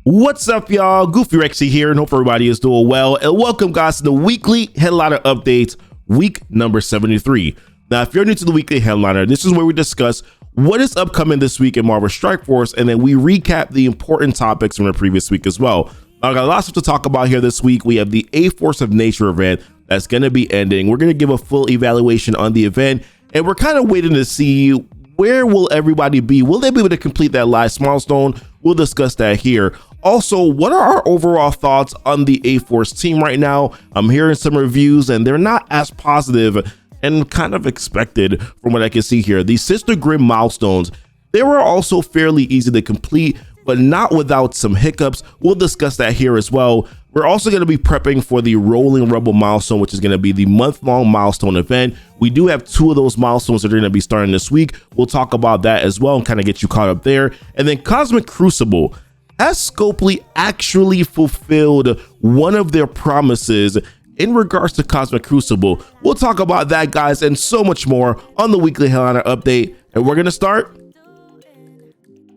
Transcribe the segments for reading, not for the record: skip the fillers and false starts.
What's up, y'all? GoofyRhexxi here, and hope everybody is doing well. And welcome, guys, to the weekly headliner updates, week number 73. Now, if you're new to the weekly headliner, this is where we discuss what is upcoming this week in Marvel Strike Force, and then we recap the important topics from the previous week as well. I got lots to talk about here this week. We have the A Force of Nature event that's going to be ending. We're going to give a full evaluation on the event, and we're kind of waiting to see where will everybody be. Will they be able to complete that last milestone? We'll discuss that here. Also, what are our overall thoughts on the A-Force team right now? I'm hearing some reviews and they're not as positive and kind of expected from what I can see here. The Sister Grimm milestones, they were also fairly easy to complete, but not without some hiccups. We'll discuss that here as well. We're also going to be prepping for the Rollin Rebel milestone, which is going to be the month-long milestone event. We do have 2 of those milestones that are going to be starting this week. We'll talk about that as well and kind of get you caught up there. And then Cosmic Crucible. Has Scopely actually fulfilled one of their promises in regards to Cosmic Crucible? We'll talk about that, guys, and so much more on the weekly headliner update. And we're going to start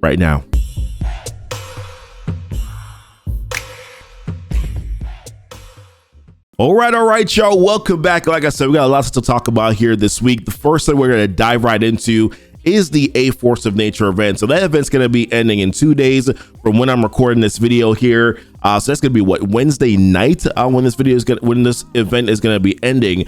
right now. All right, y'all. Welcome back. Like I said, we got a lot to talk about here this week. The first thing we're going to dive right into is the A Force of Nature event. So that event's going to be ending in 2 days from when I'm recording this video here. So that's going to be Wednesday night when this event is going to be ending.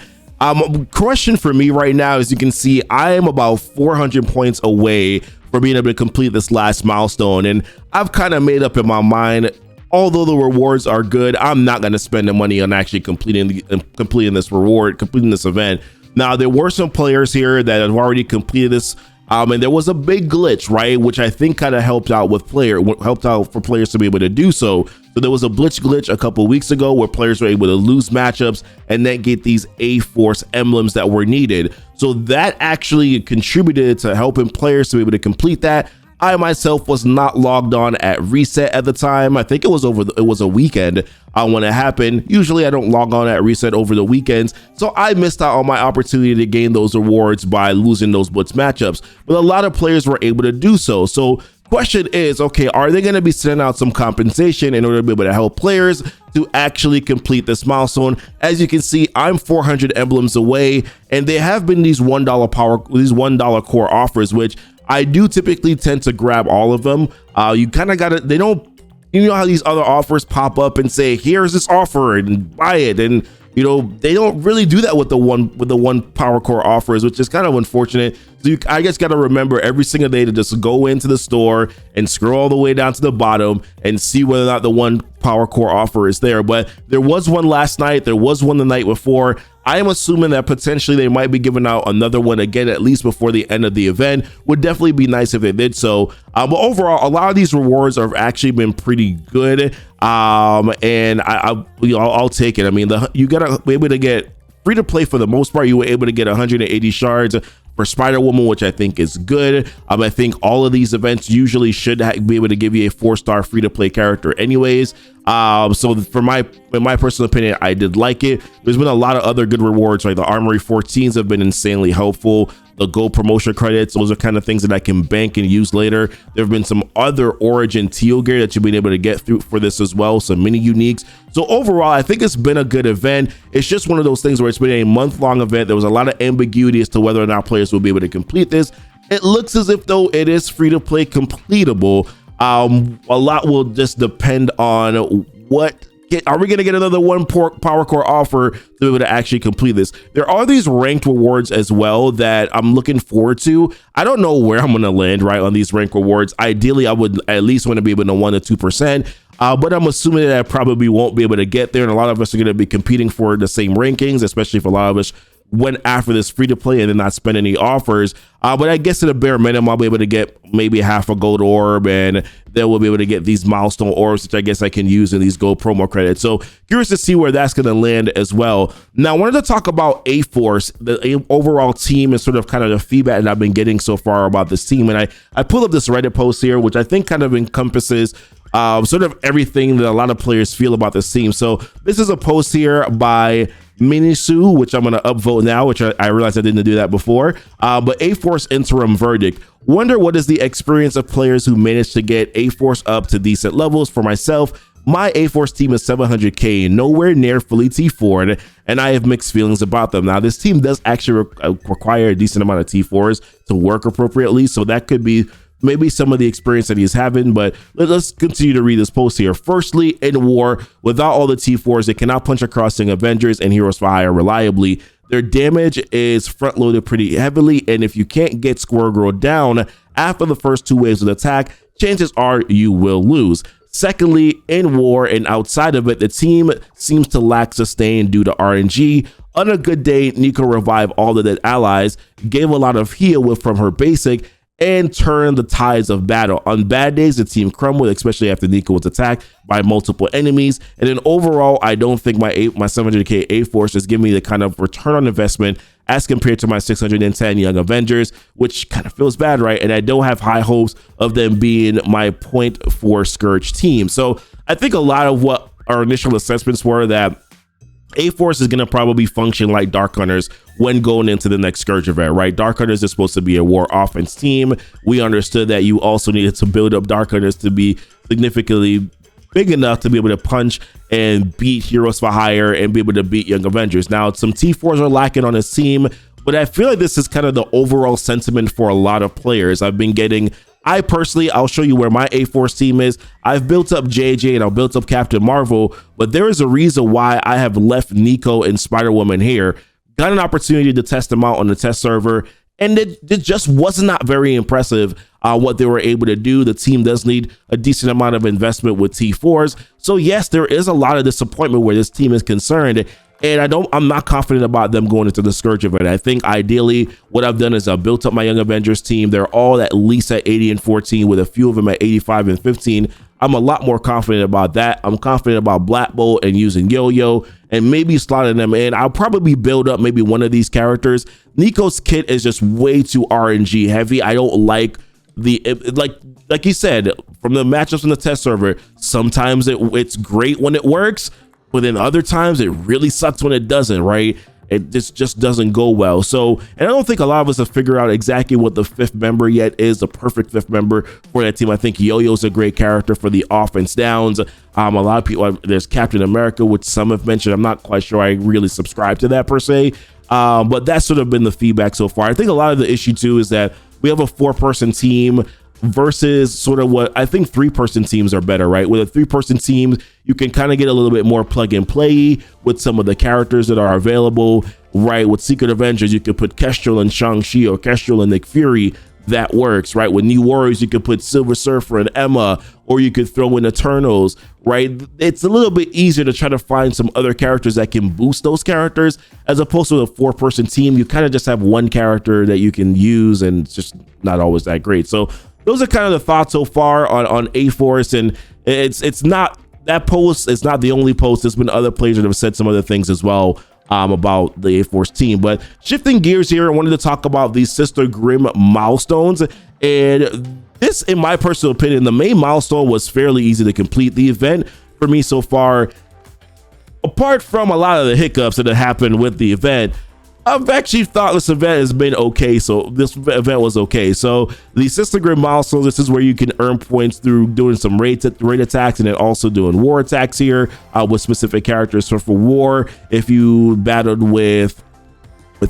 Question for me right now, as you can see, I am about 400 points away from being able to complete this last milestone, and I've kind of made up in my mind, although the rewards are good, I'm not going to spend the money on actually completing this event. Now, there were some players here that have already completed this. And there was a big glitch, right, which I think kind of helped out for players to be able to do so. So there was a glitch a couple weeks ago where players were able to lose matchups and then get these A-Force emblems that were needed. So that actually contributed to helping players to be able to complete that. I myself was not logged on at reset at the time. I think it was a weekend when it happened. Usually I don't log on at reset over the weekends, so I missed out on my opportunity to gain those rewards by losing those blitz matchups. But a lot of players were able to do so. So question is, okay, are they going to be sending out some compensation in order to be able to help players to actually complete this milestone? As you can see, I'm 400 emblems away, and there have been these $1 core offers, which I do typically tend to grab all of them. You kind of got to, you know how these other offers pop up and say, here's this offer and buy it. And, they don't really do that with the one power core offers, which is kind of unfortunate. So I just got to remember every single day to just go into the store and scroll all the way down to the bottom and see whether or not the one power core offer is there. But there was one last night. There was one the night before. I am assuming that potentially they might be giving out another one again, at least before the end of the event. Would definitely be nice if they did so. But overall, a lot of these rewards have actually been pretty good. And I'll take it. I mean, you gotta be able to get free to play for the most part. You were able to get 180 shards for Spider-Woman, which I think is good. I think all of these events usually should be able to give you a 4-star free-to-play character anyways. So in my personal opinion, I did like it. There's been a lot of other good rewards, like the Armory 14s have been insanely helpful. The gold promotion credits, those are kind of things that I can bank and use later. There have been some other Origin teal gear that you've been able to get through for this as well, some mini uniques. So overall, I think it's been a good event. It's just one of those things where it's been a month-long event. There was a lot of ambiguity as to whether or not players will be able to complete this. It looks as if, though, it is free-to-play completable. A lot will just depend on are we going to get another one power core offer to be able to actually complete this? There are these ranked rewards as well that I'm looking forward to. I don't know where I'm going to land right on these ranked rewards. Ideally, I would at least want to be able to 1 to 2%. But I'm assuming that I probably won't be able to get there. And a lot of us are going to be competing for the same rankings, especially if a lot of us went after this free to play and did not spend any offers. But I guess at a bare minimum, I'll be able to get maybe half a gold orb, and then we'll be able to get these milestone orbs, which I guess I can use in these gold promo credits. So curious to see where that's going to land as well. Now, I wanted to talk about A-Force, the overall team, and sort of kind of the feedback that I've been getting so far about this team. And I pulled up this Reddit post here, which I think kind of encompasses sort of everything that a lot of players feel about this team. So this is a post here by Minisu, which I'm going to upvote now, which I realized I didn't do that before. But A-Force interim verdict. Wonder what is the experience of players who managed to get A-Force up to decent levels. For myself, my A-Force team is 700k, nowhere near fully T4'd, and I have mixed feelings about them. Now, this team does actually require a decent amount of T4s to work appropriately, so that could be maybe some of the experience that he's having, but let's continue to read this post here. Firstly, in war, without all the T4s, they cannot punch across Young Avengers and Heroes for Hire reliably. Their damage is front-loaded pretty heavily, and if you can't get Squirrel Girl down after the first 2 waves of attack, chances are you will lose. Secondly, in war and outside of it, the team seems to lack sustain due to RNG. On a good day, Nico revived all of the allies, gave a lot of heal from her basic, and turn the tides of battle. On bad days, the team crumbled, especially after Nico was attacked by multiple enemies. And then overall, I don't think my 700k A-Force is giving me the kind of return on investment as compared to my 610 Young Avengers, which kind of feels bad, right? And I don't have high hopes of them being my point for Scourge team. So I think a lot of what our initial assessments were that A-Force is going to probably function like Dark Hunters when going into the next Scourge event, right? Dark Hunters is supposed to be a war offense team. We understood that you also needed to build up Dark Hunters to be significantly big enough to be able to punch and beat Heroes for Hire and be able to beat Young Avengers. Now, some T4s are lacking on his team, but I feel like this is kind of the overall sentiment for a lot of players. I've been getting, I'll show you where my A-Force team is. I've built up JJ and I've built up Captain Marvel, but there is a reason why I have left Nico and Spider-Woman here. Got an opportunity to test them out on the test server, and it just was not very impressive what they were able to do. The team does need a decent amount of investment with T4s. So yes, there is a lot of disappointment where this team is concerned. And I'm not confident about them going into the Scourge event. I think ideally what I've done is I've built up my Young Avengers team. They're all at least at 80 and 14 with a few of them at 85 and 15. I'm a lot more confident about that. I'm confident about Black Bolt and using Yo-Yo and maybe slotting them in. I'll probably build up maybe one of these characters. Nico's kit is just way too RNG heavy. I don't like like you said, from the matchups on the test server, sometimes it's great when it works, but then other times it really sucks when it doesn't, right? It just doesn't go well. So, and I don't think a lot of us have figured out exactly what the 5th member yet is, the perfect 5th member for that team. I think Yo-Yo's a great character for the offense downs. A lot of people, there's Captain America, which some have mentioned. I'm not quite sure I really subscribe to that per se, but that's sort of been the feedback so far. I think a lot of the issue too is that we have a 4-person team versus sort of what I think 3-person teams are better, right? With a 3-person team, you can kind of get a little bit more plug and play with some of the characters that are available, right? With Secret Avengers, you could put Kestrel and Shang-Chi or Kestrel and Nick Fury. That works, right? With New Warriors, you could put Silver Surfer and Emma, or you could throw in Eternals, right? It's a little bit easier to try to find some other characters that can boost those characters, as opposed to a 4-person team. You kind of just have one character that you can use, and it's just not always that great. So those are kind of the thoughts so far on A-Force, and it's not that post. It's not the only post. There's been other players that have said some other things as well about the A-Force team. But shifting gears here, I wanted to talk about these Sister Grimm milestones. And this, in my personal opinion, the main milestone was fairly easy to complete. The event for me so far, apart from a lot of the hiccups that have happened with the event, I've actually thought this event has been okay. So this event was okay. So the Sister Grimm milestone, this is where you can earn points through doing some raid attacks and then also doing war attacks here with specific characters. So for war, if you battled with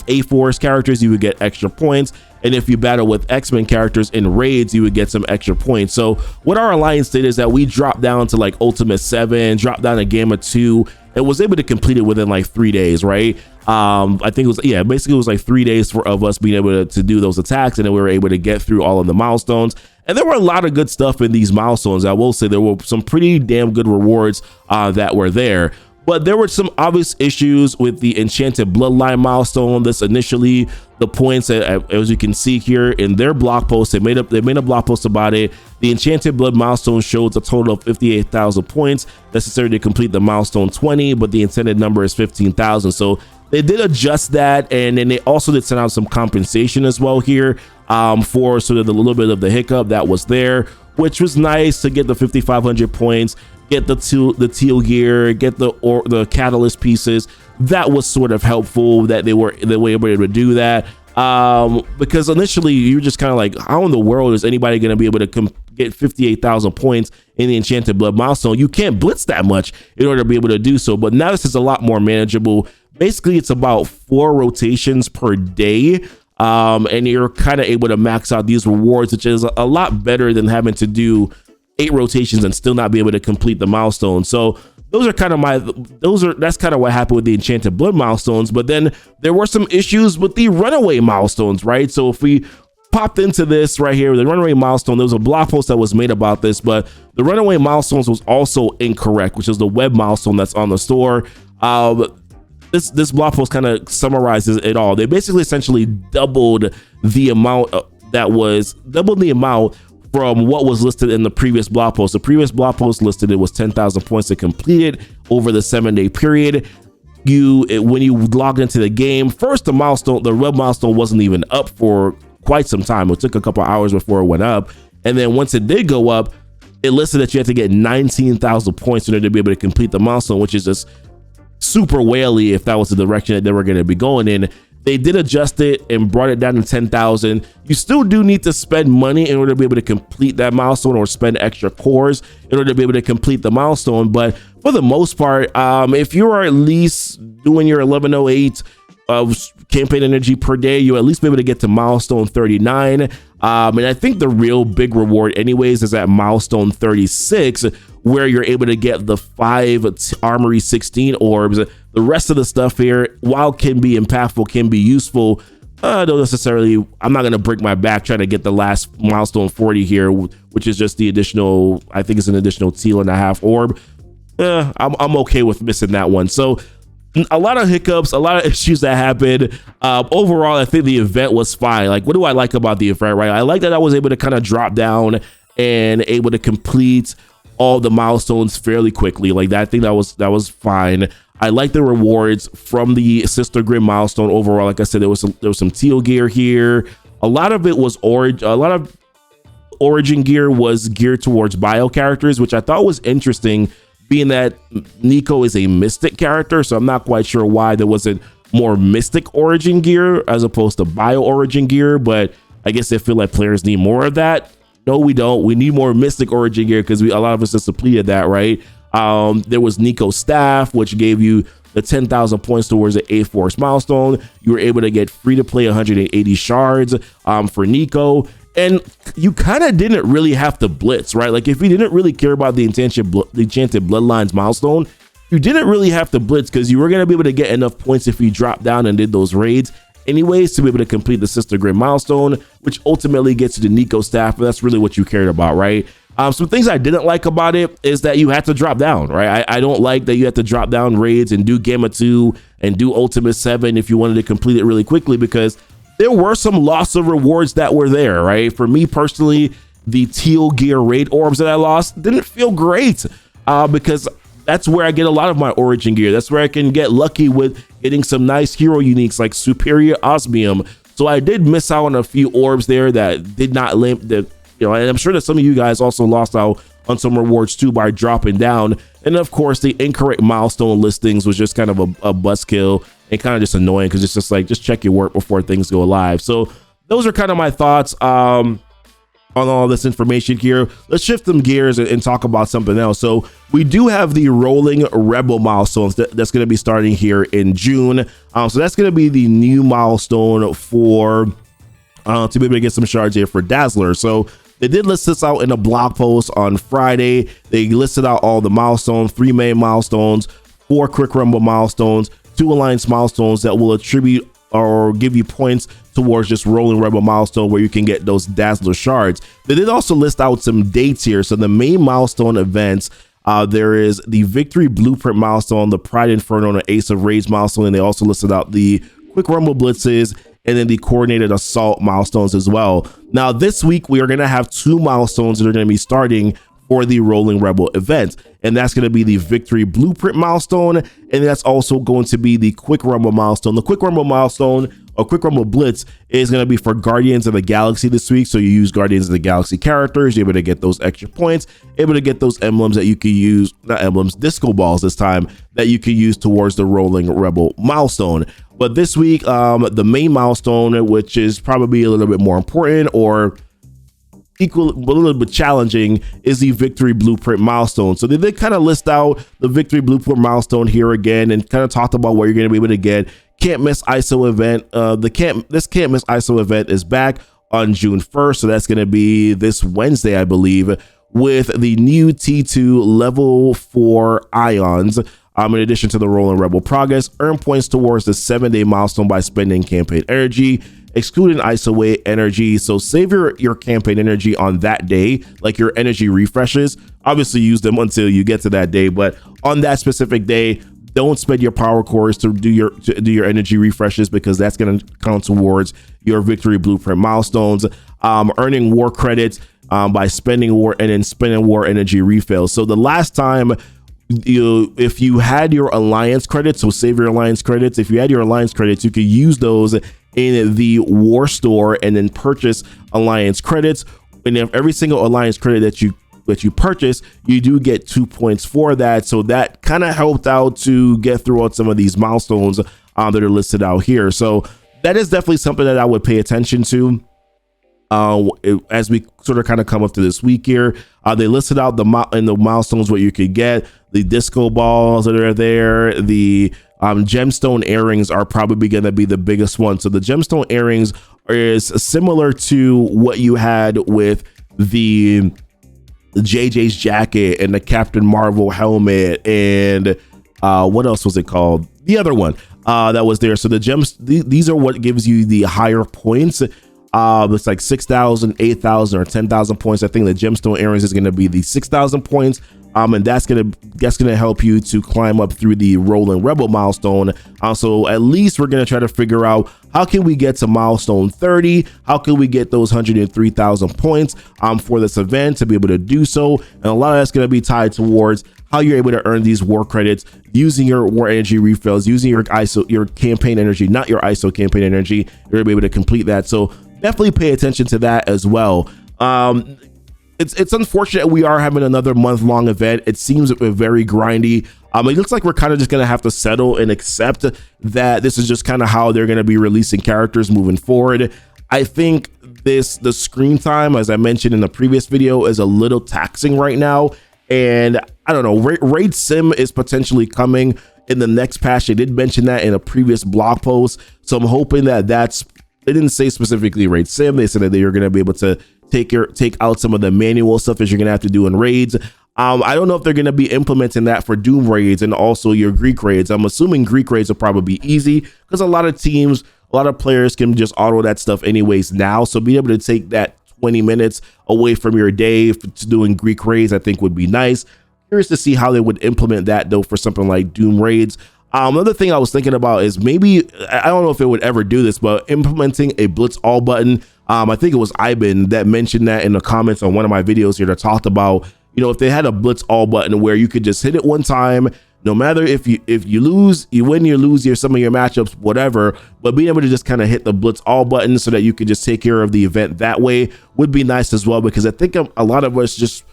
A-Force characters, you would get extra points. And if you battle with X-Men characters in raids, you would get some extra points. So what our alliance did is that we dropped down to like Ultimate 7, dropped down to Gamma 2, and was able to complete it within like 3 days, right? I think it was, yeah, basically it was like 3 days of us being able to do those attacks, and then we were able to get through all of the milestones. And there were a lot of good stuff in these milestones. I will say there were some pretty damn good rewards that were there. But there were some obvious issues with the Enchanted Bloodline milestone. This initially, the points that, as you can see here in their blog post, they made a blog post about it. The Enchanted Blood milestone shows a total of 58,000 points necessary to complete the milestone 20, but the intended number is 15,000. So they did adjust that, and then they also did send out some compensation as well here for sort of the little bit of the hiccup that was there, which was nice to get the 5,500 points. get the teal gear, get the catalyst pieces. That was sort of helpful that they were able to do that. Because initially you're just kind of like, how in the world is anybody going to be able to get 58,000 points in the Enchanted Blood milestone? You can't blitz that much in order to be able to do so. But now this is a lot more manageable. Basically, it's about 4 rotations per day. And you're kind of able to max out these rewards, which is a lot better than having to do 8 rotations and still not be able to complete the milestone. So those are kind of that's kind of what happened with the Enchanted Blood milestones. But then there were some issues with the Runaway milestones, right? So if we popped into this right here, the Runaway milestone, there was a blog post that was made about this, but the Runaway milestones was also incorrect, which is the web milestone that's on the store. This blog post kind of summarizes it all. They basically essentially doubled the amount from what was listed in the previous blog post. The previous blog post listed it was 10,000 points to complete it over the 7-day period. When you logged into the game, first the web milestone wasn't even up for quite some time. It took a couple hours before it went up. And then once it did go up, it listed that you had to get 19,000 points in order to be able to complete the milestone, which is just super whaley if that was the direction that they were going to be going in. They did adjust it and brought it down to 10,000. You still do need to spend money in order to be able to complete that milestone, or spend extra cores in order to be able to complete the milestone. But for the most part, if you are at least doing your 1108 of campaign energy per day, you'll at least be able to get to milestone 39. And I think the real big reward anyways is at milestone 36, where you're able to get the 5 Armory 16 orbs. The rest of the stuff here, while can be impactful, can be useful, don't necessarily, I'm not going to break my back trying to get the last milestone 40 here, which is just the additional, I think it's an additional teal and a half orb. I'm okay with missing that one. So a lot of hiccups, a lot of issues that happened. Overall, I think the event was fine. Like, what do I like about the event, right? I like that I was able to kind of drop down and able to complete all the milestones fairly quickly. Like that, I think that was fine. I like the rewards from the Sister Grid milestone overall. Like I said, there was some teal gear here. A lot of it was origin gear was geared towards bio characters, which I thought was interesting, being that Nico is a mystic character. So I'm not quite sure why there wasn't more mystic origin gear as opposed to bio origin gear, but I guess they feel like players need more of that. No, we don't. We need more mystic origin gear because a lot of us just depleted that, right? There was Nico's staff, which gave you the 10,000 points towards the A-Force milestone. You were able to get free to play 180 shards for Nico. And you kind of didn't really have to blitz, right? Like, if you didn't really care about the Enchanted Bloodlines milestone, you didn't really have to blitz because you were going to be able to get enough points if you dropped down and did those raids anyways to be able to complete the Sister Grid milestone, which ultimately gets you the Nico staff. And that's really what you cared about, right? Some things I didn't like about it is that you had to drop down, right? I don't like that you had to drop down raids and do Gamma 2 and do Ultimate 7 if you wanted to complete it really quickly, because there were some loss of rewards that were there, right? For me personally, the teal gear raid orbs that I lost didn't feel great because that's where I get a lot of my origin gear. That's where I can get lucky with getting some nice hero uniques like Superior Osmium. So I did miss out on a few orbs there that did not and I'm sure that some of you guys also lost out on some rewards too by dropping down. And of course, the incorrect milestone listings was just kind of a buzzkill and kind of just annoying because it's just like, just check your work before things go live. So those are kind of my thoughts on all this information here. Let's shift some gears and talk about something else. So we do have the Rollin Rebel milestones that's going to be starting here in June. So that's going to be the new milestone for to be able to get some shards here for Dazzler. So they did list this out in a blog post on Friday. They listed out all the milestones, 3 main milestones, 4 quick rumble milestones, 2 alliance milestones that will attribute or give you points towards just Rollin Rebel milestone where you can get those Dazzler shards. They did also list out some dates here. So the main milestone events, there is the Victory Blueprint milestone, the Pride Inferno, and the Ace of Rage milestone, and they also listed out the quick rumble blitzes and then the coordinated assault milestones as well. Now this week we are going to have 2 milestones that are going to be starting for the Rollin Rebel event, and that's going to be the Victory Blueprint milestone, and that's also going to be the Quick Rumble milestone. The Quick Rumble milestone a quick rumble blitz is going to be for Guardians of the Galaxy this week. So you use Guardians of the Galaxy characters, you're able to get those extra points, able to get those emblems that you can use, not emblems, disco balls this time, that you can use towards the Rollin Rebel milestone. But this week, the main milestone, which is probably a little bit more important or equal, a little bit challenging, is the Victory Blueprint milestone. So they did kind of list out the Victory Blueprint milestone here again and kind of talked about what you're going to be able to get. Can't miss ISO event. This can't miss ISO event is back on June 1st. So that's going to be this Wednesday, I believe, with the new T2 level 4 ions. In addition to the Rollin Rebel progress, earn points towards the 7-day milestone by spending campaign energy, excluding ISO energy. So save your campaign energy on that day, like your energy refreshes. Obviously use them until you get to that day, but on that specific day, don't spend your power cores to do your energy refreshes, because that's going to count towards your Victory Blueprint milestones. Earning war credits by spending war and then spending war energy refills. So the last time, if you had your alliance credits, so save your alliance credits. If you had your alliance credits, you could use those in the war store and then purchase alliance credits. And if every single alliance credit that you purchase, you do get 2 points for that. So that kind of helped out to get through on some of these milestones that are listed out here. So that is definitely something that I would pay attention to as we sort of kind of come up to this week here. They listed out the milestones what you could get, the disco balls that are there, the gemstone earrings are probably going to be the biggest one. So the gemstone earrings is similar to what you had with the JJ's jacket and the Captain Marvel helmet and what else was it called? The other one that was there. So the gems, these are what gives you the higher points. It's like 6,000, 8,000, or 10,000 points. I think the gemstone earrings is going to be the 6,000 points. And that's gonna help you to climb up through the Rollin Rebel milestone. So at least we're gonna try to figure out how can we get to milestone 30. How can we get those 103,000 points for this event to be able to do so? And a lot of that's gonna be tied towards how you're able to earn these war credits using your war energy refills, using your campaign energy, not your ISO campaign energy. You're gonna be able to complete that. So definitely pay attention to that as well. It's unfortunate we are having another month-long event. It seems very grindy. It looks like we're kind of just going to have to settle and accept that this is just kind of how they're going to be releasing characters moving forward. I think the screen time, as I mentioned in the previous video, is a little taxing right now. And I don't know, Raid Sim is potentially coming in the next patch. They did mention that in a previous blog post. So I'm hoping that they didn't say specifically Raid Sim. They said that they were going to be able to take out some of the manual stuff that you're gonna have to do in raids. I don't know if they're gonna be implementing that for Doom raids and also your Greek raids. I'm assuming Greek raids will probably be easy because a lot of teams, a lot of players can just auto that stuff anyways now. So being able to take that 20 minutes away from your day to doing Greek raids, I think would be nice. Curious to see how they would implement that though for something like Doom raids. Another thing I was thinking about is maybe, I don't know if it would ever do this, but implementing a Blitz All button. I think it was Ivan that mentioned that in the comments on one of my videos here that talked about, if they had a Blitz All button where you could just hit it one time, no matter if you lose, you win, you lose some of your matchups, whatever, but being able to just kind of hit the Blitz All button so that you could just take care of the event that way would be nice as well, because I think a lot of us just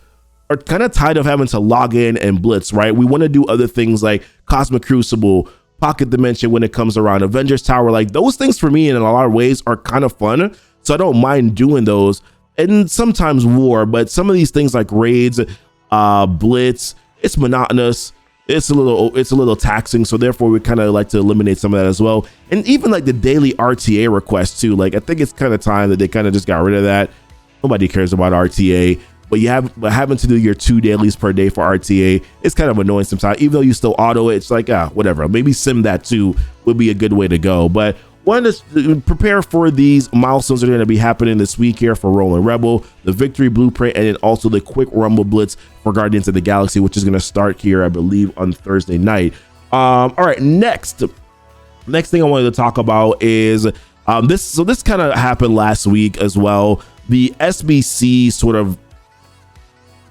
are kind of tired of having to log in and blitz, right? We want to do other things like Cosmic Crucible, Pocket Dimension when it comes around, Avengers Tower. Like those things for me in a lot of ways are kind of fun. So I don't mind doing those, and sometimes war, but some of these things like raids, blitz, it's monotonous. It's a little taxing. So therefore we kind of like to eliminate some of that as well. And even like the daily RTA requests too. Like I think it's kind of time that they kind of just got rid of that. Nobody cares about RTA. But having to do your 2 dailies per day for RTA, it's kind of annoying sometimes. Even though you still auto it, it's like, whatever. Maybe sim that too would be a good way to go. But wanted to prepare for these milestones that are going to be happening this week here for Rollin Rebel, the Victory Blueprint, and then also the quick Rumble Blitz for Guardians of the Galaxy, which is going to start here, I believe, on Thursday night. All right, next thing I wanted to talk about is this. So this kind of happened last week as well. The SBC sort of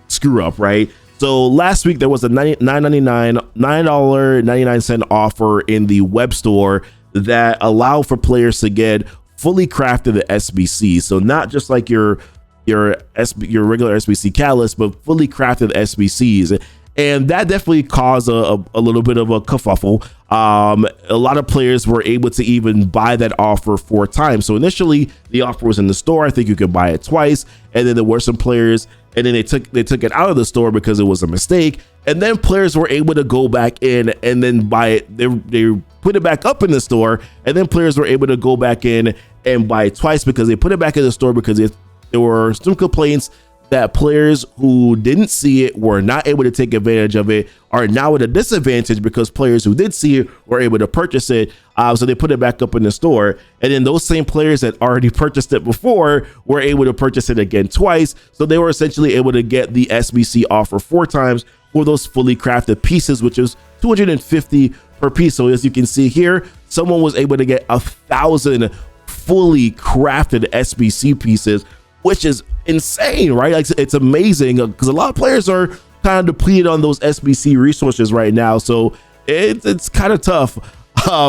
screw up, right? So last week there was a $9.99 offer in the web store that allow for players to get fully crafted SBCs. So not just like your regular SBC catalyst, but fully crafted SBCs. And that definitely caused a little bit of a kerfuffle. A lot of players were able to even buy that offer 4 times. So initially the offer was in the store. I think you could buy it twice. And then there were some players, and then they took it out of the store because it was a mistake. And then players were able to go back in and then buy it. They put it back up in the store. And then players were able to go back in and buy it twice because they put it back in the store because there were some complaints that players who didn't see it were not able to take advantage of it, are now at a disadvantage because players who did see it were able to purchase it. So they put it back up in the store. And then those same players that already purchased it before were able to purchase it again twice. So they were essentially able to get the SBC offer 4 times for those fully crafted pieces, which is 250 per piece. So as you can see here, someone was able to get 1,000 fully crafted SBC pieces, which is insane, right? Like, it's amazing because a lot of players are kind of depleted on those SBC resources right now. So it's kind of tough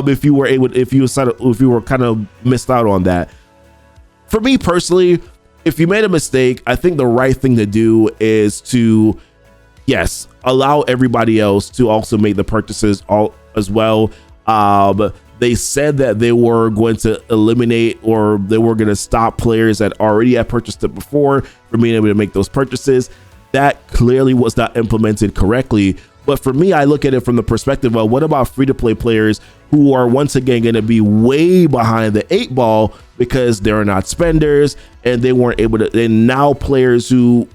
if you were kind of missed out on that. For me personally, if you made a mistake, I think the right thing to do is to, yes, allow everybody else to also make the purchases all as well. They said that they were going to eliminate, or they were going to stop players that already had purchased it before from being able to make those purchases. That clearly was not implemented correctly. But for me, I look at it from the perspective of, what about free-to-play players who are once again going to be way behind the 8 ball because they're not spenders and they weren't able to. And now players who,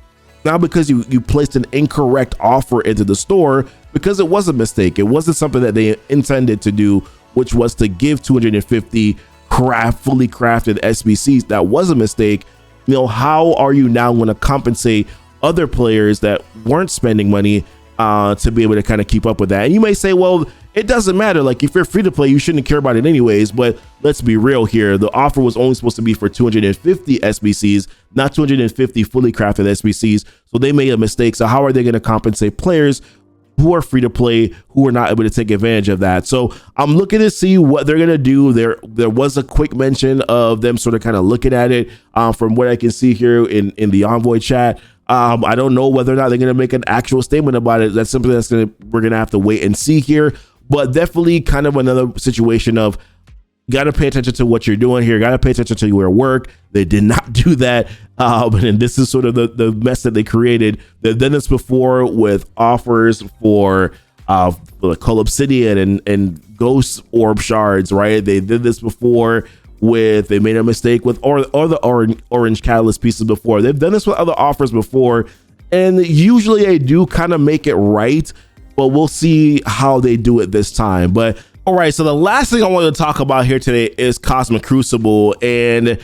now because you placed an incorrect offer into the store because it was a mistake, it wasn't something that they intended to do, which was to give 250 fully crafted SBCs. That was a mistake. You know, how are you now going to compensate other players that weren't spending money to be able to kind of keep up with that? And you may say, well, it doesn't matter. Like, if you're free to play, you shouldn't care about it anyways. But let's be real here. The offer was only supposed to be for 250 SBCs, not 250 fully crafted SBCs. So they made a mistake. So how are they going to compensate players who are free to play, who are not able to take advantage of that? So I'm looking to see what they're going to do. There was a quick mention of them sort of kind of looking at it from what I can see here in the Envoy chat. I don't know whether or not they're going to make an actual statement about it. That's something we're going to have to wait and see here, but definitely kind of another situation of, got to pay attention to what you're doing here. Got to pay attention to your work. They did not do that. And this is sort of the mess that they created. They've done this before with offers for Coal Obsidian and Ghost Orb Shards, right? They did this before with, they made a mistake with the orange catalyst pieces before. They've done this with other offers before. And usually they do kind of make it right, but we'll see how they do it this time. But all right, so the last thing I want to talk about here today is Cosmic Crucible, and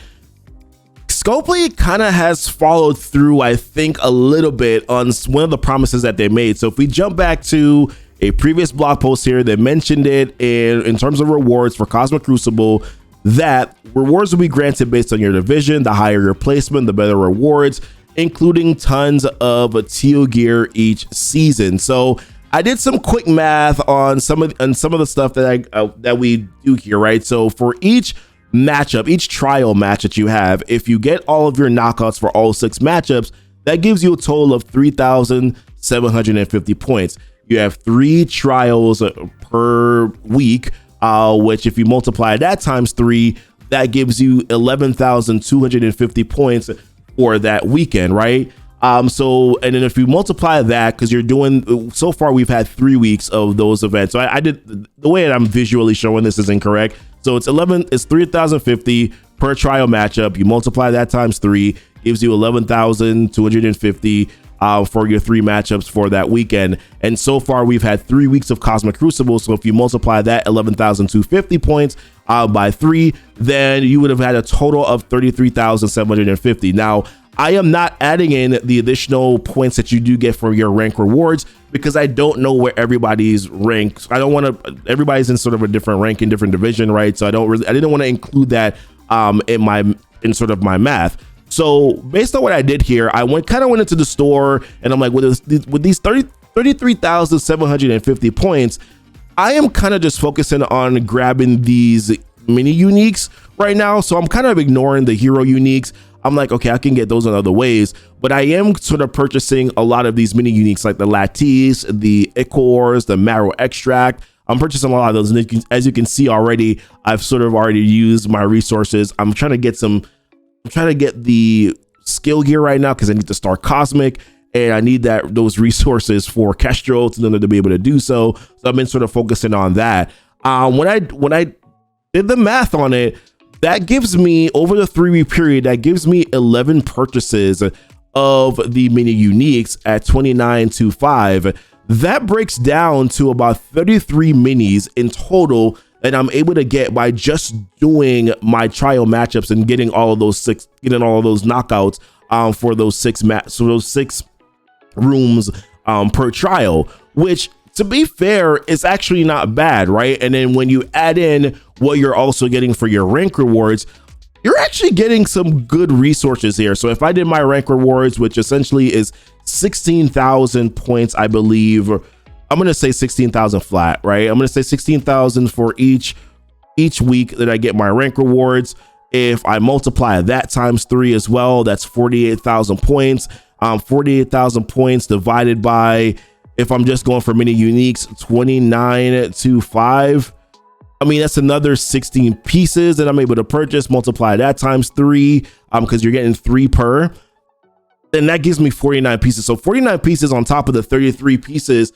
Scopely kind of has followed through, I think, a little bit on one of the promises that they made. So if we jump back to a previous blog post here, they mentioned it in terms of rewards for Cosmic Crucible, that rewards will be granted based on your division. The higher your placement, the better rewards, including tons of teal gear each season. So I did some quick math on some of the stuff that we do here, right? So for each matchup, each trial match that you have, if you get all of your knockouts for all 6 matchups, that gives you a total of 3,750 points. You have 3 trials per week, which if you multiply that times 3, that gives you 11,250 points for that weekend, right? So, and then if you multiply that, because you're doing, so far we've had 3 weeks of those events. So I did, the way that I'm visually showing this is incorrect. So it's 3,050 per trial matchup. You multiply that times 3, gives you 11,250 for your 3 matchups for that weekend. And so far we've had 3 weeks of Cosmic Crucible. So if you multiply that 11,250 points by 3, then you would have had a total of 33,750. Now, I am not adding in the additional points that you do get for your rank rewards because I don't know where everybody's ranks. I don't want to, everybody's in sort of a different rank in different division, right? So I didn't want to include that in sort of my math. So based on what I did here, I went into the store and I'm like, with these 33,750 points, I am kind of just focusing on grabbing these mini uniques right now. So I'm kind of ignoring the hero uniques. I'm like, okay, I can get those in other ways, but I am sort of purchasing a lot of these mini uniques like the Lattice, the Ichors, the Marrow Extract. I'm purchasing a lot of those. And as you can see already, I've sort of already used my resources. I'm trying to get the skill gear right now because I need to start Cosmic, and I need those resources for Kestrel in order to be able to do so. So I've been sort of focusing on that. When I did the math on it, that gives me, over the 3-week period, that gives me 11 purchases of the mini uniques at 29.25. That breaks down to about 33 minis in total that I'm able to get by just doing my trial matchups and getting all of those knockouts for those 6 rooms per trial, which, to be fair, is actually not bad, right? And then when you add in what you're also getting for your rank rewards, you're actually getting some good resources here. So if I did my rank rewards, which essentially is 16,000 points, I believe, I'm going to say 16,000 flat, right? I'm going to say 16,000 for each week that I get my rank rewards. If I multiply that times 3 as well, that's 48,000 points. 48,000 points divided by, if I'm just going for mini uniques, 29.25. I mean, that's another 16 pieces that I'm able to purchase. Multiply that times 3, because you're getting 3 per. Then that gives me 49 pieces. So 49 pieces on top of the 33 pieces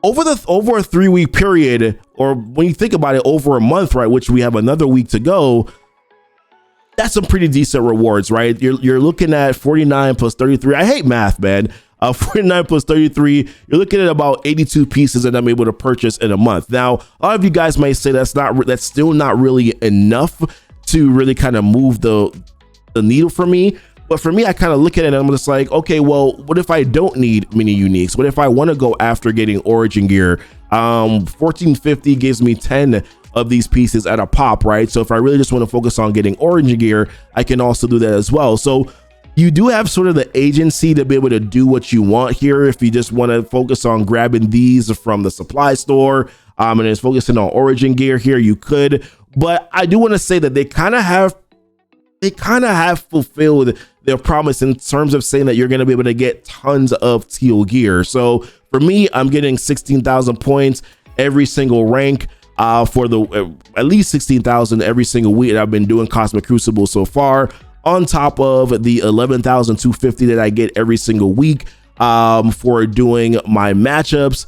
over a 3-week period, or when you think about it, over a month, right? Which we have another week to go. That's some pretty decent rewards, right? You're looking at 49 plus 33. I hate math, man. 49 plus 33, you're looking at about 82 pieces that I'm able to purchase in a month. Now, a lot of you guys might say that's still not really enough to really kind of move the needle for me. But for me, I kind of look at it and I'm just like, okay, well, what if I don't need mini uniques? What if I want to go after getting origin gear? 1450 gives me 10 of these pieces at a pop, right? So if I really just want to focus on getting origin gear, I can also do that as well. So you do have sort of the agency to be able to do what you want here. If you just want to focus on grabbing these from the supply store and just focusing on origin gear here, you could. But I do want to say that they kind of have fulfilled their promise in terms of saying that you're going to be able to get tons of teal gear. So for me, I'm getting 16,000 points every single rank for at least 16,000 every single week that I've been doing Cosmic Crucible so far, on top of the 11,250 that I get every single week for doing my matchups.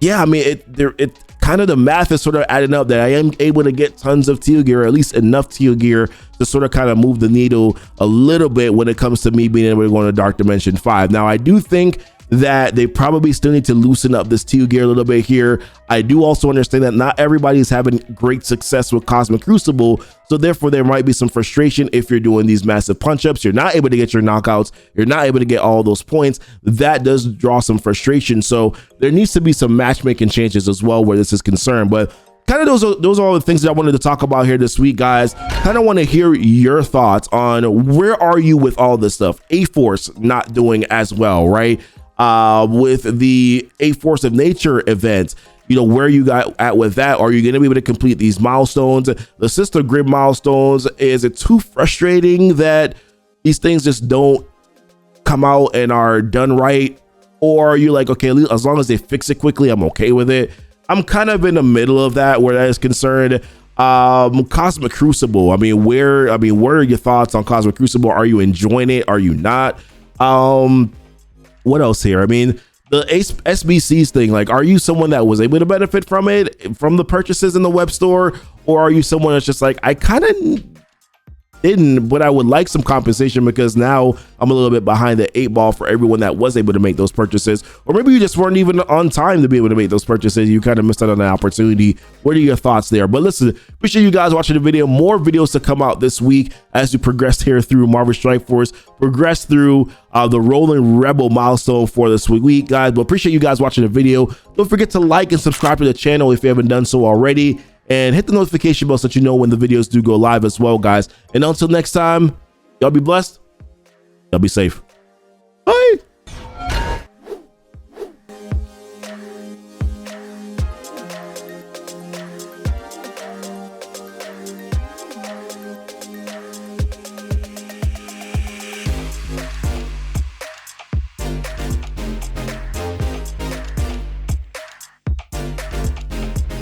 Yeah, I mean, it kind of, the math is sort of adding up that I am able to get tons of teal gear, or at least enough teal gear to sort of kind of move the needle a little bit when it comes to me being able to go into Dark Dimension 5. Now, I do think that they probably still need to loosen up this teal gear a little bit here. I do also understand that not everybody is having great success with Cosmic Crucible, so therefore there might be some frustration if you're doing these massive punch-ups. You're not able to get your knockouts, you're not able to get all those points. That does draw some frustration, so there needs to be some matchmaking changes as well where this is concerned. But kind of those are all the things that I wanted to talk about here this week, guys. Kind of want to hear your thoughts on where are you with all this stuff. A-Force not doing as well, right? With the A Force of Nature event, you know, where you got at with that? Are you going to be able to complete these milestones? The Sister Grid milestones, is it too frustrating that these things just don't come out and are done right? Or are you like, okay, as long as they fix it quickly, I'm okay with it? I'm kind of in the middle of that where that is concerned. Cosmic Crucible, where are your thoughts on Cosmic Crucible? Are you enjoying it? Are you not? What else here? I mean, the SBCs thing, like, are you someone that was able to benefit from it, from the purchases in the web store? Or are you someone that's just like, I kind of didn't, but I would like some compensation because now I'm a little bit behind the 8 ball for everyone that was able to make those purchases? Or maybe you just weren't even on time to be able to make those purchases. You kind of missed out on the opportunity. What are your thoughts there? But listen, appreciate you guys watching the video. More videos to come out this week as we progress here through Marvel Strike Force, progress through the Rollin Rebel milestone for this week, guys. But appreciate you guys watching the video. Don't forget to like and subscribe to the channel if you haven't done so already, and hit the notification bell so that you know when the videos do go live as well, guys. And until next time, y'all be blessed. Y'all be safe. Bye.